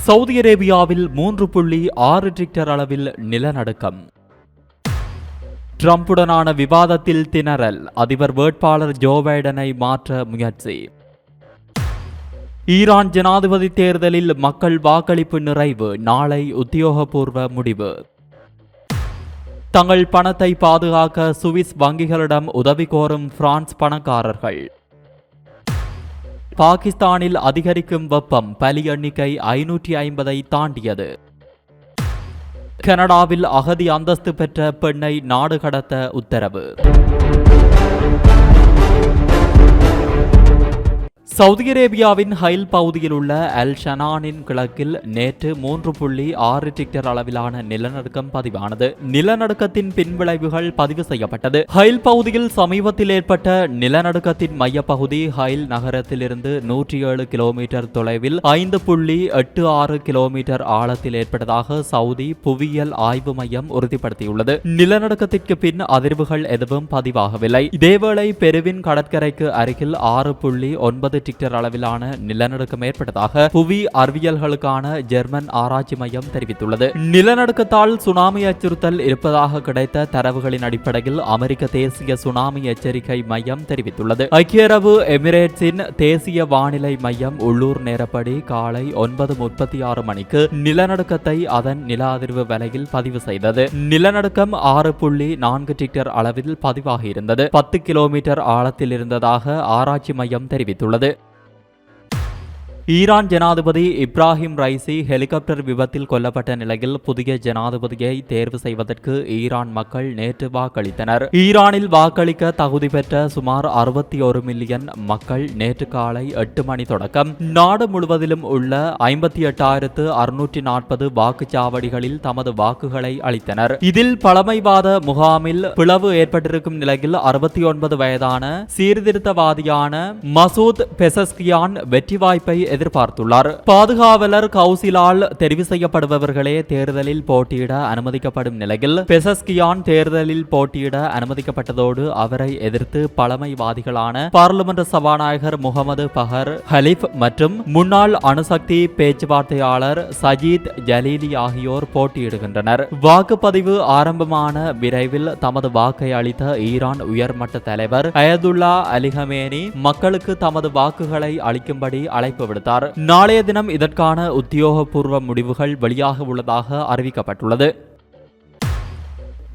Saudi அரேபியாவில் 3.6 Richter அளவில் நிலநடுக்கம். ட்ரம்புடனான விவாதத்தில் திணறல், அதிபர் வேட்பாளர் ஜோ பைடனை மாற்ற முயற்சி. ஈரான் ஜனாதிபதி தேர்தலில் மக்கள் வாக்களிப்பு நிறைவு, நாளை உத்தியோகபூர்வ முடிவு. தங்கள் பணத்தை பாதுகாக்க சுவிஸ் வங்கிகளிடம் உதவி கோரும் பிரான்ஸ் பணக்காரர்கள். பாகிஸ்தானில் அதிகரிக்கும் வெப்பம், பலி எண்ணிக்கை 550ஐ தாண்டியது. கனடாவில் அகதி அந்தஸ்து பெற்ற பெண்ணை நாடு கடத்த உத்தரவு. சவுதி அரேபியாவின் ஹைல் பகுதியில் உள்ள அல் ஷனானின் கிழக்கில் நேற்று 3.6 ரிக்டர் அளவிலான நிலநடுக்கம் பதிவானது. நிலநடுக்கத்தின் பின்விளைவுகள் பதிவு செய்யப்பட்டது. ஹைல் பகுதியில் சமீபத்தில் ஏற்பட்ட நிலநடுக்கத்தின் மையப்பகுதி ஹைல் நகரத்திலிருந்து 107 கிலோமீட்டர் தொலைவில் 5.86 கிலோமீட்டர் ஆழத்தில் ஏற்பட்டதாக சவுதி புவியியல் ஆய்வு மையம் உறுதிப்படுத்தியுள்ளது. நிலநடுக்கத்திற்கு பின் அதிர்வுகள் எதுவும் பதிவாகவில்லை. இதேவேளை பெருவின் கடற்கரைக்கு அருகில் 6.9 ரிக்டர் அளவிலான நிலநடுக்கம் ஏற்பட்டதாக புவி அறிவியல்களுக்கான ஜெர்மன் ஆராய்ச்சி மையம் தெரிவித்துள்ளது. நிலநடுக்கத்தால் சுனாமி அச்சுறுத்தல் இருப்பதாக கிடைத்த தரவுகளின் அடிப்படையில் அமெரிக்க தேசிய சுனாமி எச்சரிக்கை மையம் தெரிவித்துள்ளது. ஐக்கிய அரபு எமிரேட்ஸின் தேசிய வானிலை மையம் உள்ளூர் நேரப்படி காலை 9:36 மணிக்கு நிலநடுக்கத்தை அதன் நில அதிர்வு வலையில் பதிவு செய்தது. நிலநடுக்கம் 6.4 ரிக்டர் அளவில் பதிவாகியிருந்தது. 10 கிலோமீட்டர் ஆழத்தில் இருந்ததாக ஆராய்ச்சி மையம் தெரிவித்துள்ளது. ஈரான் ஜனாதிபதி இப்ராஹிம் ரைசி ஹெலிகாப்டர் விபத்தில் கொல்லப்பட்ட நிலையில் புதிய ஜனாதிபதியை தேர்வு செய்வதற்கு ஈரான் மக்கள் நேற்று வாக்களித்தனர். ஈரானில் வாக்களிக்க தகுதி பெற்ற சுமார் 61 மில்லியன் மக்கள் நேற்று காலை 8 மணி தொடக்கம் நாடு முழுவதிலும் உள்ள 58,640 வாக்குச்சாவடிகளில் தமது வாக்குகளை அளித்தனர். இதில் பழமைவாத முகாமில் பிளவு ஏற்பட்டிருக்கும் நிலையில் 69 வயதான சீர்திருத்தவாதியான மசூத் பெசஸ்கியான் வெற்றி வாய்ப்பை எதிர்பார்த்துள்ளார். பாதுகாவலர் கவுசிலால் தெரிவு செய்யப்படுபவர்களே தேர்தலில் போட்டியிட அனுமதிக்கப்படும் நிலையில் பெசஸ்கியான் தேர்தலில் போட்டியிட அனுமதிக்கப்பட்டதோடு அவரை எதிர்த்து பழமைவாதிகளான பார்லிமெண்ட் சபாநாயகர் முகமது பஹர் ஹலீஃப் மற்றும் முன்னாள் அணுசக்தி பேச்சுவார்த்தையாளர் சஜீத் ஜலீலி ஆகியோர் போட்டியிடுகின்றனர். வாக்குப்பதிவு ஆரம்பமான விரைவில் தமது வாக்கை அளித்த ஈரான் உயர்மட்ட தலைவர் அயதுல்லா அலி ஹமேனி மக்களுக்கு தமது வாக்குகளை அளிக்கும்படி அழைப்பு விடுத்தார். நாளைய தினம் இதற்கான உத்தியோகபூர்வ முடிவுகள் வெளியாக உள்ளதாக அறிவிக்கப்பட்டுள்ளது.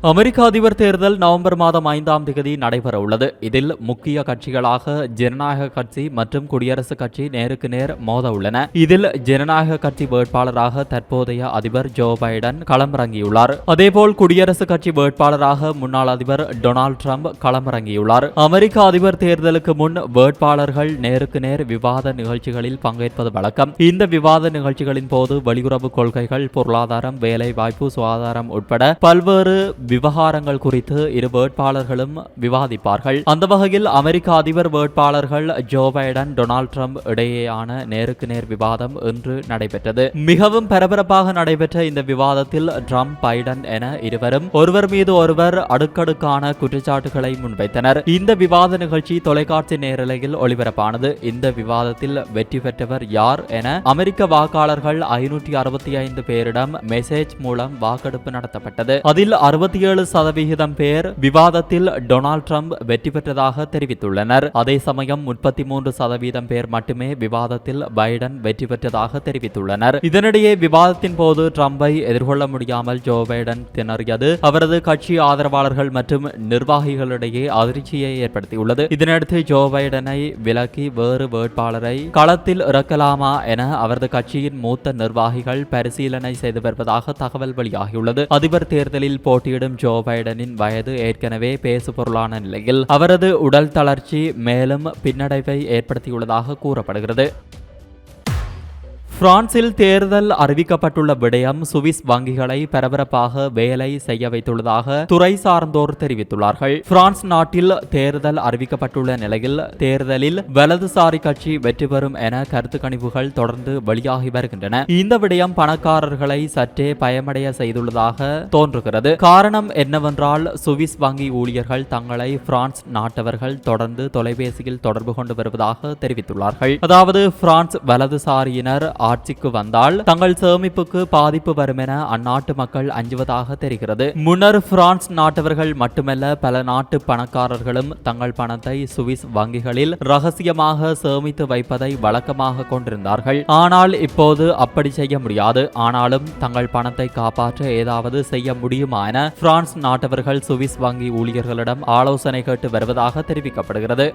அமெரிக்க அதிபர் தேர்தல் நவம்பர் மாதம் 5ஆம் தேதி நடைபெற உள்ளது. இதில் முக்கிய கட்சிகளாக ஜனநாயக கட்சி மற்றும் குடியரசுக் கட்சி நேருக்கு நேர் மோத உள்ளன. இதில் ஜனநாயக கட்சி வேட்பாளராக தற்போதைய அதிபர் ஜோ பைடன் களமிறங்கியுள்ளார். அதேபோல் குடியரசுக் கட்சி வேட்பாளராக முன்னாள் அதிபர் டொனால்ட் ட்ரம்ப் களமிறங்கியுள்ளார். அமெரிக்க அதிபர் தேர்தலுக்கு முன் வேட்பாளர்கள் நேருக்கு நேர் விவாத நிகழ்ச்சிகளில் பங்கேற்பது வழக்கம். இந்த விவாத நிகழ்ச்சிகளின் போது வெளியுறவு கொள்கைகள், பொருளாதாரம், வேலை வாய்ப்பு, சுகாதாரம் உட்பட பல்வேறு விவகாரங்கள் குறித்து இரு வேட்பாளர்களும் விவாதிப்பார்கள். அந்த வகையில் அமெரிக்க அதிபர் வேட்பாளர்கள் ஜோ பைடன், டொனால்ட் ட்ரம்ப் இடையேயான நேருக்கு நேர் விவாதம் இன்று நடைபெற்றது. மிகவும் பரபரப்பாக நடைபெற்ற இந்த விவாதத்தில் ட்ரம்ப், பைடன் என இருவரும் ஒருவர் மீது ஒருவர் அடுக்கடுக்கான குற்றச்சாட்டுகளை முன்வைத்தனர். இந்த விவாத நிகழ்ச்சி தொலைக்காட்சி நேரலையில் ஒளிபரப்பானது. இந்த விவாதத்தில் வெற்றி பெற்றவர் யார் என அமெரிக்க வாக்காளர்கள் 565 பேரிடம் மெசேஜ் மூலம் வாக்கெடுப்பு நடத்தப்பட்டது. அதில் 67% பேர் விவாதத்தில் டொனால்ட் ட்ரம்ப் வெற்றி பெற்றதாக தெரிவித்துள்ளனர். அதே சமயம் 33% பேர் மட்டுமே விவாதத்தில் பைடன் வெற்றி பெற்றதாக தெரிவித்துள்ளனர். இதனிடையே விவாதத்தின் போது ட்ரம்பை எதிர்கொள்ள முடியாமல் ஜோ பைடன் திணறியது அவரது கட்சி ஆதரவாளர்கள் மற்றும் நிர்வாகிகளிடையே அதிர்ச்சியை ஏற்படுத்தியுள்ளது. இதனையடுத்து ஜோ பைடனை விலக்கி வேறு வேட்பாளரை களத்தில் இறக்கலாமா என அவரது கட்சியின் மூத்த நிர்வாகிகள் பரிசீலனை செய்து வருவதாக தகவல் வெளியாகியுள்ளது. அதிபர் தேர்தலில் போட்டியிடும் ஜோ பைடனின் வயது ஏற்கனவே பேசுபொருளான நிலையில் அவரது உடல் தளர்ச்சி மேலும் பின்னடைவை ஏற்படுத்தியுள்ளதாக கூறப்படுகிறது. பிரான்சில் தேர்தல் அறிவிக்கப்பட்டுள்ள விடயம் சுவிஸ் வங்கிகளை பரபரப்பாக வேலை செய்ய வைத்துள்ளதாக துறை சார்ந்தோர் தெரிவித்துள்ளார்கள். பிரான்ஸ் நாட்டில் தேர்தல் அறிவிக்கப்பட்டுள்ள நிலையில் தேர்தலில் வலதுசாரி கட்சி வெற்றி பெறும் என கருத்து கணிப்புகள் தொடர்ந்து வெளியாகி வருகின்றன. இந்த விடயம் பணக்காரர்களை சற்றே பயமடைய செய்துள்ளதாக தோன்றுகிறது. காரணம் என்னவென்றால் சுவிஸ் வங்கி ஊழியர்கள் தங்களை பிரான்ஸ் நாட்டவர்கள் தொடர்ந்து தொலைபேசியில் தொடர்பு கொண்டு வருவதாக தெரிவித்துள்ளார்கள். அதாவது பிரான்ஸ் வலதுசாரியினர் ஆட்சிக்கு வந்தால் தங்கள் சேமிப்புக்கு பாதிப்பு வரும் என அந்நாட்டு மக்கள் அஞ்சுவதாக தெரிகிறது. முன்னர் பிரான்ஸ் நாட்டவர்கள் மட்டுமல்ல, பல நாட்டு பணக்காரர்களும் தங்கள் பணத்தை சுவிஸ் வங்கிகளில் ரகசியமாக சேமித்து வைப்பதை வழக்கமாக கொண்டிருந்தார்கள். ஆனால் இப்போது அப்படி செய்ய முடியாது. ஆனாலும் தங்கள் பணத்தை காப்பாற்ற ஏதாவது செய்ய முடியுமா என பிரான்ஸ் நாட்டவர்கள் சுவிஸ் வங்கி ஊழியர்களிடம் ஆலோசனை கேட்டு வருவதாக தெரிவிக்கப்படுகிறது.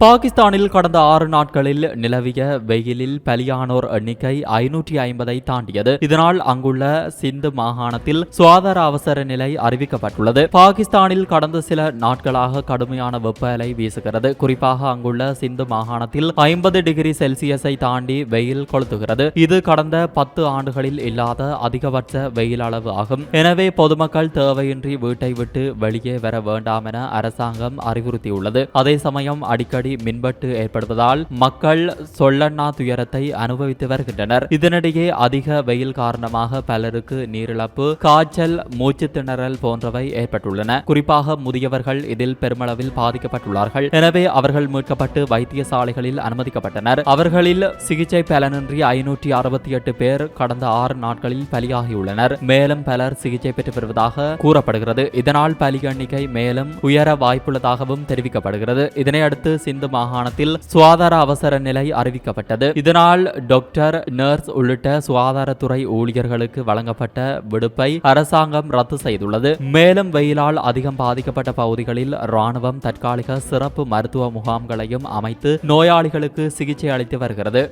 பாகிஸ்தானில் கடந்த 6 நாட்களில் நிலவிய வெயிலில் பலியானோர் எண்ணிக்கை 550 தாண்டியது. இதனால் அங்குள்ள சிந்து மாகாணத்தில் சுகாதார அவசர நிலை அறிவிக்கப்பட்டுள்ளது. பாகிஸ்தானில் கடந்த சில நாட்களாக கடுமையான வெப்ப அலை வீசுகிறது. குறிப்பாக அங்குள்ள சிந்து மாகாணத்தில் 50 டிகிரி செல்சியஸை தாண்டி வெயில் கொளுத்துகிறது. இது கடந்த 10 ஆண்டுகளில் இல்லாத அதிகபட்ச வெயில் அளவு ஆகும். எனவே பொதுமக்கள் தேவையின்றி வீட்டை விட்டு வெளியே வர வேண்டாம் என அரசாங்கம் அறிவுறுத்தியுள்ளது. அதே சமயம் அடிக்கடி மின்வெட்டு ஏற்படுவதால் மக்கள் சொல்லண்ணா துயரத்தை அனுபவித்து வருகின்றனர். இதனிடையே அதிக வெயில் காரணமாக பலருக்கு நீரிழப்பு, காய்ச்சல், மூச்சு திணறல் போன்றவை ஏற்பட்டுள்ளன. குறிப்பாக முதியவர்கள் இதில் பெருமளவில் பாதிக்கப்பட்டுள்ளார்கள். எனவே அவர்கள் மீட்கப்பட்டு வைத்தியசாலைகளில் அனுமதிக்கப்பட்டனர். அவர்களில் சிகிச்சை பலனின்றி 568 பேர் கடந்த 6 நாட்களில் பலியாகியுள்ளனர். மேலும் பலர் சிகிச்சை பெற்று வருவதாக கூறப்படுகிறது. இதனால் பலி எண்ணிக்கை மேலும் உயர வாய்ப்புள்ளதாகவும் தெரிவிக்கப்படுகிறது. இதனையடுத்து சிந்து மாகாணத்தில் சுகாதார அவசர நிலை அறிவிக்கப்பட்டது. இதனால் டாக்டர், நர்ஸ் உள்ளிட்ட சுகாதாரத்துறை ஊழியர்களுக்கு வழங்கப்பட்ட விடுப்பை அரசாங்கம் ரத்து செய்துள்ளது. மேலும் வெயிலால் அதிகம் பாதிக்கப்பட்ட பகுதிகளில் ராணுவம் தற்காலிக சிறப்பு மருத்துவ முகாம்களையும் அமைத்து நோயாளிகளுக்கு சிகிச்சை அளித்து வருகிறது.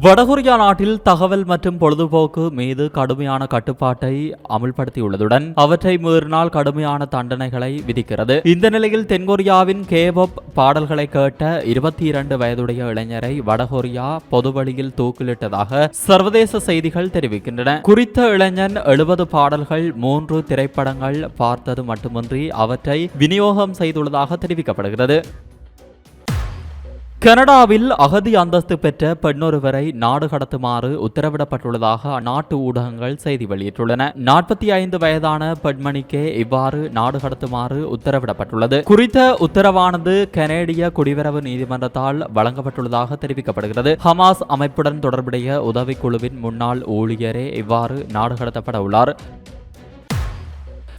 வடகொரியா நாட்டில் தகவல் மற்றும் பொழுதுபோக்கு மீது கடுமையான கட்டுப்பாட்டை அமுல்படுத்தியுள்ளதுடன் அவற்றை மீறினால் கடுமையான தண்டனைகளை விதிக்கிறது. இந்த நிலையில் தென்கொரியாவின் கேபாப் பாடல்களை கேட்ட 22 வயதுடைய இளைஞரை வடகொரியா பொதுவழியில் தூக்கிலிட்டதாக சர்வதேச செய்திகள் தெரிவிக்கின்றன. குறித்த இளைஞன் 70 பாடல்கள், 3 திரைப்படங்கள் பார்த்தது மட்டுமின்றி அவற்றை விநியோகம் செய்துள்ளதாக தெரிவிக்கப்படுகிறது. கனடாவில் அகதி அந்தஸ்து பெற்ற பெண்ணொருவரை நாடு கடத்துமாறு உத்தரவிடப்பட்டுள்ளதாக அந்நாட்டு ஊடகங்கள் செய்தி வெளியிட்டுள்ளன. 45 வயதான பெண்மணிக்கே இவ்வாறு நாடு கடத்துமாறு உத்தரவிடப்பட்டுள்ளது. குறித்த உத்தரவானது கனேடிய குடிவரவு நீதிமன்றத்தால் வழங்கப்பட்டுள்ளதாக தெரிவிக்கப்படுகிறது. ஹமாஸ் அமைப்புடன் தொடர்புடைய உதவிக்குழுவின் முன்னாள் ஊழியரே இவ்வாறு நாடு கடத்தப்பட உள்ளார்.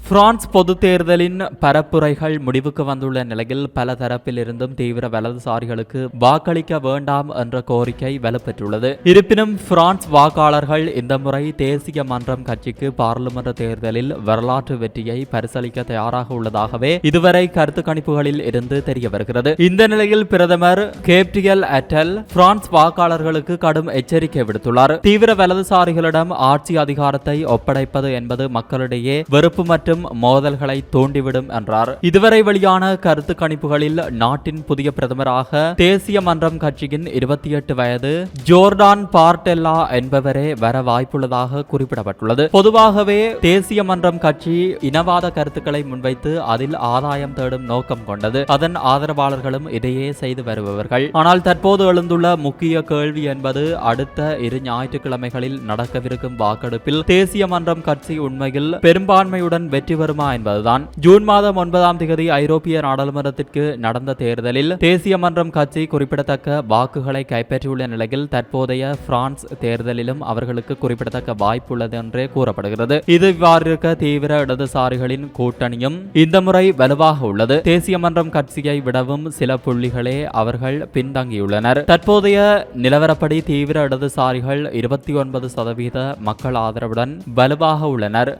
பிரான்ஸ் பொது தேர்தலின் பரப்புரைகள் முடிவுக்கு வந்துள்ள நிலையில் பல தரப்பில் இருந்தும் தீவிர வலதுசாரிகளுக்கு வாக்களிக்க வேண்டாம் என்ற கோரிக்கை வலுப்பெற்றுள்ளது. இருப்பினும் பிரான்ஸ் வாக்காளர்கள் இந்த முறை தேசிய மன்றம் கட்சிக்கு பாராளுமன்ற தேர்தலில் வரலாற்று வெற்றியை பரிசீலிக்க தயாராக உள்ளதாகவே இதுவரை கருத்து கணிப்புகளில் இருந்து தெரிய வருகிறது. இந்த நிலையில் பிரதமர் கேப்ரியல் அட்டல் பிரான்ஸ் வாக்காளர்களுக்கு கடும் எச்சரிக்கை விடுத்துள்ளார். தீவிர வலதுசாரிகளிடம் ஆட்சி அதிகாரத்தை ஒப்படைப்பது என்பது மக்களிடையே வெறுப்பு மற்றும் மோதல்களை தூண்டிவிடும் என்றார். இதுவரை வெளியான கருத்து கணிப்புகளில் நாட்டின் புதிய பிரதமராக தேசிய மன்றம் கட்சியின் 28 வயது ஜோர்டான் பார்டெல்லா என்பவரே வர வாய்ப்புள்ளதாக குறிப்பிடப்பட்டுள்ளது. பொதுவாகவே தேசிய மன்றம் கட்சி இனவாத கருத்துக்களை முன்வைத்து அதில் ஆதாயம் தேடும் நோக்கம் கொண்டது. அதன் ஆதரவாளர்களும் இதையே செய்து வருபவர்கள். ஆனால் தற்போது எழுந்துள்ள முக்கிய கேள்வி என்பது அடுத்த 2 ஞாயிற்றுக்கிழமைகளில் நடக்கவிருக்கும் வாக்கெடுப்பில் தேசிய மன்றம் கட்சி உண்மையில் பெரும்பான்மையுடன் வெற்றி வருமா என்பதுதான். ஜூன் மாதம் 9ஆம் தேதி ஐரோப்பிய நாடாளுமன்றத்திற்கு நடந்த தேர்தலில் தேசிய மன்றம் கட்சி குறிப்பிடத்தக்க வாக்குகளை கைப்பற்றியுள்ள நிலையில் தற்போதைய பிரான்ஸ் தேர்தலிலும் அவர்களுக்கு குறிப்பிடத்தக்க வாய்ப்பு உள்ளது என்றே கூறப்படுகிறது. இது இவ்வாறு இருக்க தீவிர இடதுசாரிகளின் கூட்டணியும் இந்த முறை வலுவாக உள்ளது. தேசிய மன்றம் கட்சியை விடவும் சில புள்ளிகளே அவர்கள் பின்தங்கியுள்ளனர். தற்போதைய நிலவரப்படி தீவிர இடதுசாரிகள் 29% மக்கள் ஆதரவுடன் வலுவாக உள்ளனர்.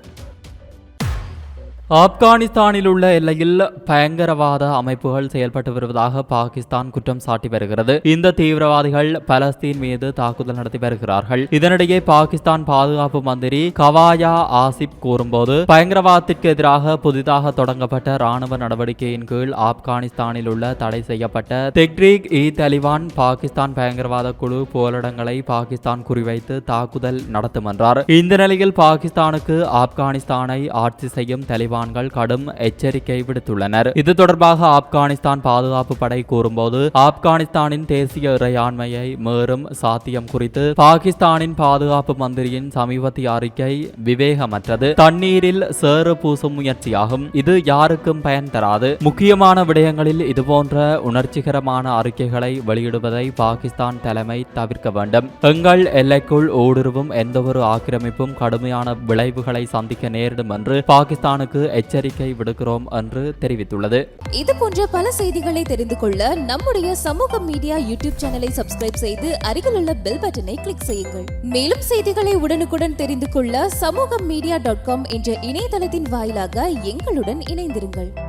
ஆப்கானிஸ்தானில் உள்ள எல்லையில் பயங்கரவாத அமைப்புகள் செயல்பட்டு வருவதாக பாகிஸ்தான் குற்றம் சாட்டி வருகிறது. இந்த தீவிரவாதிகள் பலஸ்தீன் மீது தாக்குதல் நடத்தி வருகிறார்கள். இதனிடையே பாகிஸ்தான் பாதுகாப்பு மந்திரி கவாயா ஆசிப் கூறும்போது பயங்கரவாதத்திற்கு எதிராக புதிதாக தொடங்கப்பட்ட ராணுவ நடவடிக்கையின் கீழ் ஆப்கானிஸ்தானில் உள்ள தடை செய்யப்பட்ட தெஹ்ரீக்-இ-தாலிபான் பாகிஸ்தான் பயங்கரவாத குழு போராட்டங்களை பாகிஸ்தான் குறிவைத்து தாக்குதல் நடத்தும் என்றார். இந்த நிலையில் பாகிஸ்தானுக்கு ஆப்கானிஸ்தானை ஆட்சி செய்யும் தாலிபான் தாலிபான்கள் கடும் எச்சரிக்கை விடுத்துள்ளனர். இது தொடர்பாக ஆப்கானிஸ்தான் பாதுகாப்பு படை கூறும்போது ஆப்கானிஸ்தானின் தேசிய இறையாண்மையை மீறும் சாத்தியம் குறித்து பாகிஸ்தானின் பாதுகாப்பு மந்திரியின் சமீபத்திய அறிக்கை விவேகமற்றது, தண்ணீரில் சேறு பூசும் முயற்சியாகும், இது யாருக்கும் பயன் தராது. முக்கியமான விடயங்களில் இதுபோன்ற உணர்ச்சிகரமான அறிக்கைகளை வெளியிடுவதை பாகிஸ்தான் தலைமை தவிர்க்க வேண்டும். எங்கள் எல்லைக்குள் ஊடுருவும் எந்தவொரு ஆக்கிரமிப்பும் கடுமையான விளைவுகளை சந்திக்க நேரிடும் என்று பாகிஸ்தானுக்கு எச்சரிக்கை விடுக்கிறோம் என்று தெரிவித்துள்ளது. இது போன்ற பல செய்திகளை தெரிந்து கொள்ள நம்முடைய சமூக மீடியா யூடியூப் சேனலை சப்ஸ்கிரைப் செய்து அருகிலுள்ள பெல் பட்டனை கிளிக் செய்யுங்கள். மேலும் செய்திகளை உடனுக்குடன் தெரிந்து கொள்ள சமூகமீடியா.com என்ற இணையதளத்தின் வாயிலாக எங்களுடன் இணைந்திருங்கள்.